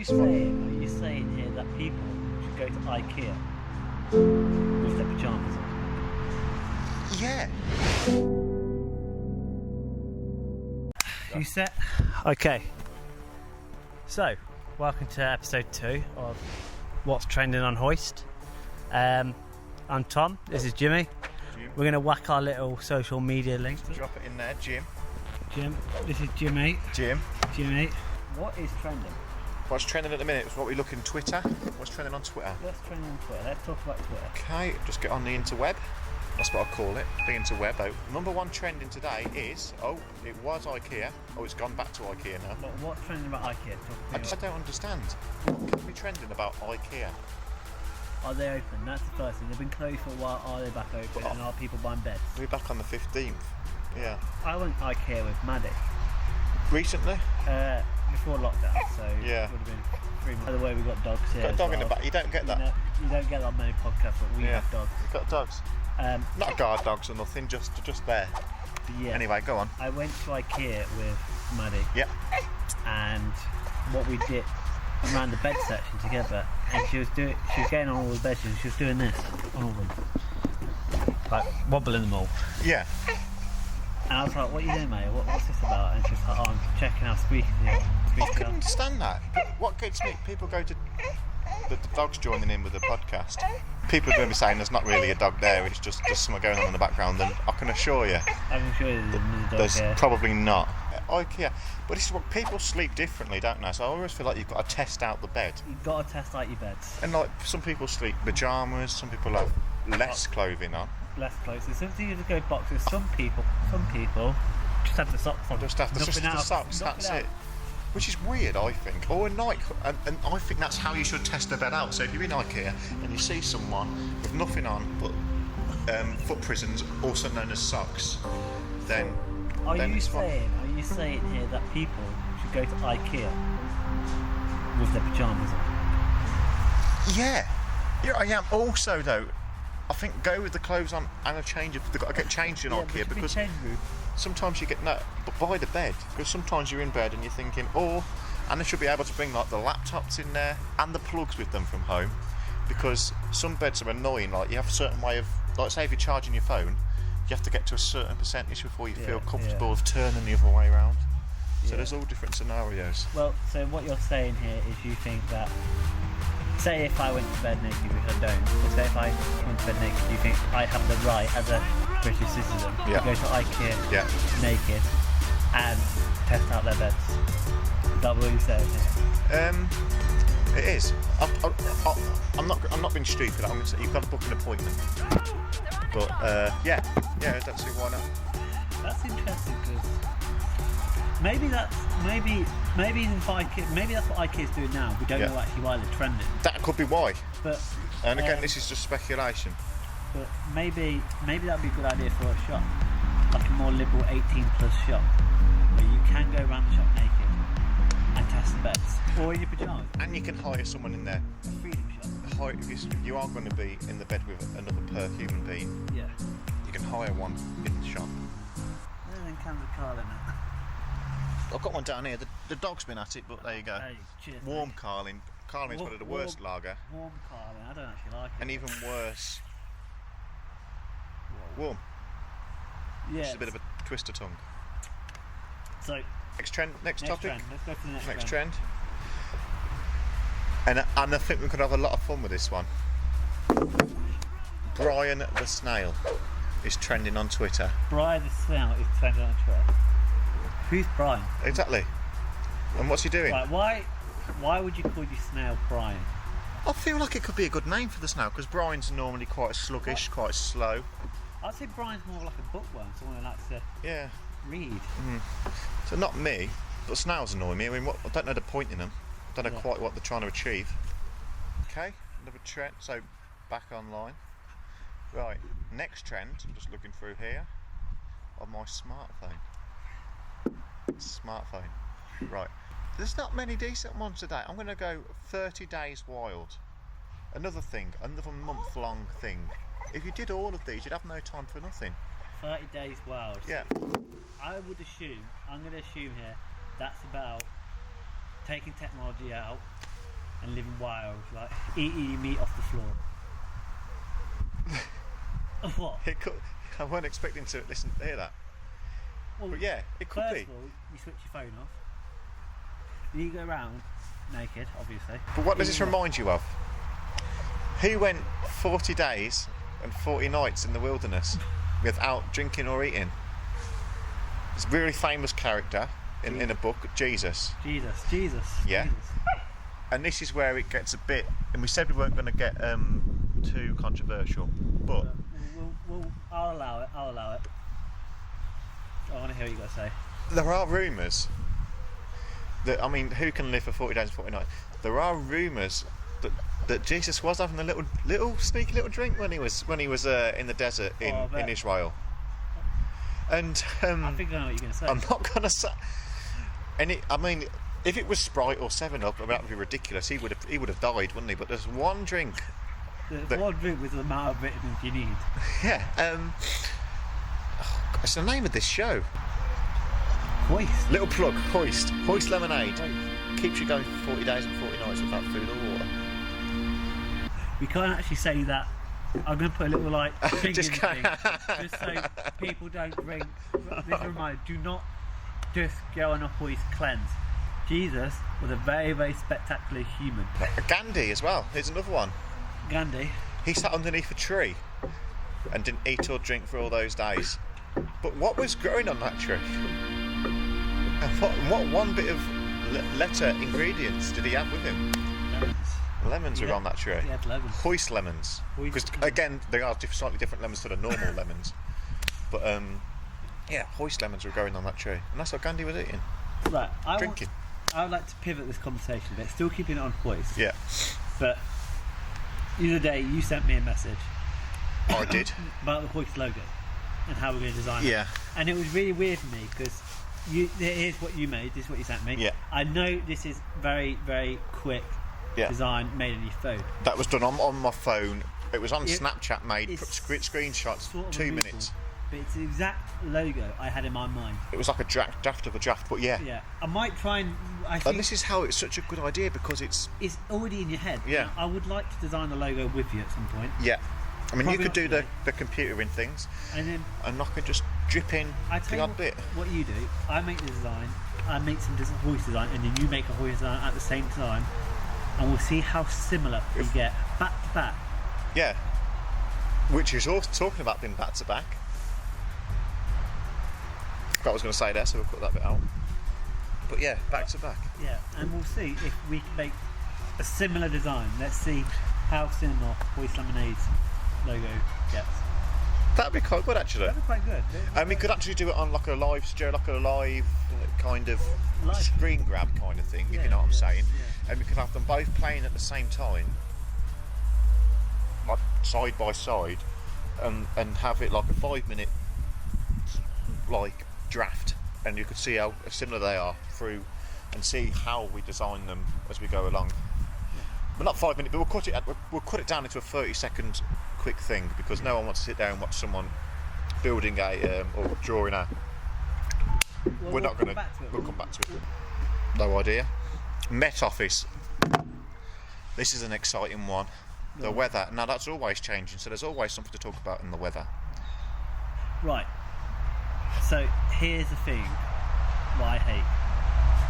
Are you saying here that people should go to Ikea with their pajamas on? Yeah. You set? Okay. So, welcome to episode 2 of What's Trending on Hoist. I'm Tom, this is Jimmy. We're going to whack our little social media link. Drop it in there, Jim. This is Jimmy. Jimmy. What is trending? What's trending at the minute is what we look in Twitter. What's trending on Twitter? What's trending on Twitter? Let's talk about Twitter. Okay, just get on the interweb. That's what I call it, the interweb. Number one trending today is, it was Ikea. It's gone back to Ikea now. But what's trending about Ikea? I don't understand. What can be trending about Ikea? Are they open? That's the first thing. They've been closed for a while. Are they back open? And are people buying beds? We're back on the 15th. Yeah. I went Ikea with Maddie. Recently? Before lockdown, so yeah. It would have been 3 months. By the way, we've got dogs here. Got a dog in the back. You don't get that. You don't get that on many podcasts, but we have dogs. You've got dogs. Not guard dogs or nothing, just there. Yeah. Anyway, go on. I went to Ikea with Maddie. Yeah. And what we did, we ran the bed section together, and she was getting on all the beds, and she was doing this on all of them, like wobbling them all. Yeah. And I was like, "What are you doing, mate? What's this about?" And she's like, "Oh, I'm checking how squeaky they are." I can understand that. But what gets me, people go to the dog's joining in with the podcast. People are going to be saying there's not really a dog there, it's just something going on in the background, and I can assure you, there's probably not. Ikea, but this is what people sleep differently, don't they? So I always feel like you've got to test out the bed. You've got to test out your beds. And like some people sleep pajamas, some people have less clothing on. Less clothes. Some people just go boxers. Some people just have the socks on. Just have the socks. That's it. Which is weird, I think. Or a night, and I think that's how you should test a bed out. So if you're in Ikea and you see someone with nothing on but foot prisons, also known as socks, then Are you saying here that people should go to Ikea with their pajamas on? Yeah, I am. Also, though, I think go with the clothes on and a change. They've got to get changed in Ikea because sometimes you get but by the bed, because sometimes you're in bed and you're thinking, and they should be able to bring like the laptops in there and the plugs with them from home, because some beds are annoying. Like you have a certain way of, like say if you're charging your phone, you have to get to a certain percentage before you feel comfortable of turning the other way around. So there's all different scenarios. Well, so what you're saying here is you think that, say if I went to bed naked, which I don't, but say if I went to bed naked, you think I have the right as a British citizen to go to Ikea naked and test out their beds? Is that what you're saying here? It is. I'm not being stupid. I'm going to say you've got to book an appointment. But yeah, I don't see why not. That's interesting because maybe that's what Ikea's doing now. We don't know actually why they're trending. That could be why. But again, this is just speculation. But maybe that'd be a good idea for a shop, like a more liberal 18+ shop, where you can go around the shop naked and test the beds, or in your pajamas. And you can hire someone in there. A freedom shop. You are going to be in the bed with another human being. Yeah. You can hire one in the shop. Then comes a Carlin. I've got one down here. The dog's been at it, but there you go. Hey, cheers, warm Carlin. Carlin's one of the worst lager. Warm Carlin. I don't actually like it. And even worse. Warm. Yeah. Just a bit of a twister tongue. So. Next topic. Let's go for the next trend. And I think we could have a lot of fun with this one. Brian the Snail is trending on Twitter. Brian the Snail is trending on Twitter. Who's Brian? Exactly. And what's he doing? Right, why would you call your snail Brian? I feel like it could be a good name for the snail, because Brian's normally quite sluggish, quite slow. I'd say Brian's more like a bookworm, someone who likes to read. Mm. So not me, but snails annoy me. I mean, I don't know the point in them. I don't know quite what they're trying to achieve. Okay, another trend. So back online. Right, next trend. I'm just looking through here on my smartphone. Right. There's not many decent ones today. I'm going to go 30 Days Wild. Another thing, another month-long thing. If you did all of these, you'd have no time for nothing. 30 Days Wild. Yeah. I'm going to assume here, that's about taking technology out and living wild, like eating meat off the floor. What? I weren't expecting to hear that. Well, but yeah, it could be. First of all, you switch your phone off. Then you go around naked, obviously. But what does this remind you of? Who went 40 days and 40 nights in the wilderness without drinking or eating? It's a really famous character in a book, Jesus. Jesus. Yeah. Jesus. And this is where it gets a bit, and we said we weren't going to get too controversial, but I'll allow it. I want to hear what you got to say. there are rumours that, I mean, who can live for 40 days and 40 nights? There are rumours that Jesus was having a little sneaky little drink when he was in the desert in Israel. And I think I know what you're going to say. I'm not going to say. I mean, if it was Sprite or 7-Up, that would be ridiculous. He would have died, wouldn't he? But there's one drink. One drink with the amount of vitamins you need. Yeah. It's the name of this show. Hoist. Little plug. Hoist. Hoist lemonade. Hoist. Keeps you going for 40 days and 40 nights without food or water. We can't actually say that. I'm going to put a little thing Just thing, just so people don't drink. This is a reminder: do not just go on a Hoist cleanse. Jesus was a very, very spectacular human. Gandhi as well. Here's another one. Gandhi. He sat underneath a tree and didn't eat or drink for all those days. But what was growing on that tree? And what one bit of letter ingredients did he have with him? Lemons were on that tree. He had lemons. Hoist lemons. Because again, they are slightly different lemons to the normal lemons. But yeah, Hoist lemons were growing on that tree, and that's what Gandhi was eating. Right. Drinking. I would like to pivot this conversation a bit, still keeping it on Hoist. Yeah. But the other day you sent me a message. Oh, I did. About the Hoist logo and how we're going to design it. Yeah. And it was really weird for me because here's what you made. This is what you sent me. Yeah. I know this is very, very quick. Yeah. Design made on your phone. That was done on my phone. It was on Snapchat made, screenshots, sort of 2 minutes. But it's the exact logo I had in my mind. It was like a draft of a draft, but yeah. Yeah. I might try and... And this is how it's such a good idea, because it's already in your head. Yeah. Now, I would like to design the logo with you at some point. Yeah. I mean, Probably you could do the computer in things, and I could just drip in the odd bit. What you do, I make the design, I make some Hoist design, and then you make a Hoist design at the same time, and we'll see how similar we get back to back. Yeah. Which is also talking about being back to back. I was going to say there, so we'll put that bit out. But yeah, back to back. Yeah, and we'll see if we can make a similar design. Let's see how similar Hoist Lemonade's logo gets. That'd be quite good, actually. That'd be quite good. And we could actually do it on like a live kind of screen grab kind of thing, if you know what I'm saying. Yeah. And we could have them both playing at the same time, like side by side, and have it like a 5-minute like draft, and you could see how similar they are through, and see how we design them as we go along. But not 5 minutes, but we'll cut it down into a 30-second quick thing, because no one wants to sit there and watch someone building or drawing a. We'll come back to it. No idea. Met Office. This is an exciting one. The weather. Now that's always changing, so there's always something to talk about in the weather. Right. So here's the thing. What I hate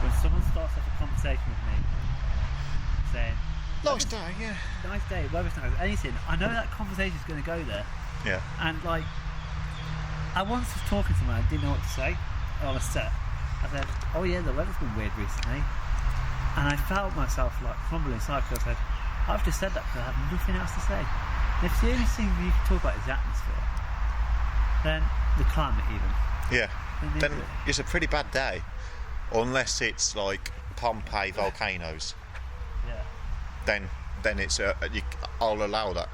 when someone starts off a conversation with me saying, "Nice day, yeah. Nice day, weather's nice." Anything. I know that conversation's going to go there. Yeah. And like, I once was talking to someone, I didn't know what to say on a set. I said, "Oh yeah, the weather's been weird recently," and I felt myself like crumble inside, because I said, "I've just said that because I have nothing else to say." And if the only thing you can talk about is the atmosphere, then the climate even. Yeah. Then it's a pretty bad day, unless it's like Pompeii volcanoes. Yeah. Then it's I'll allow that.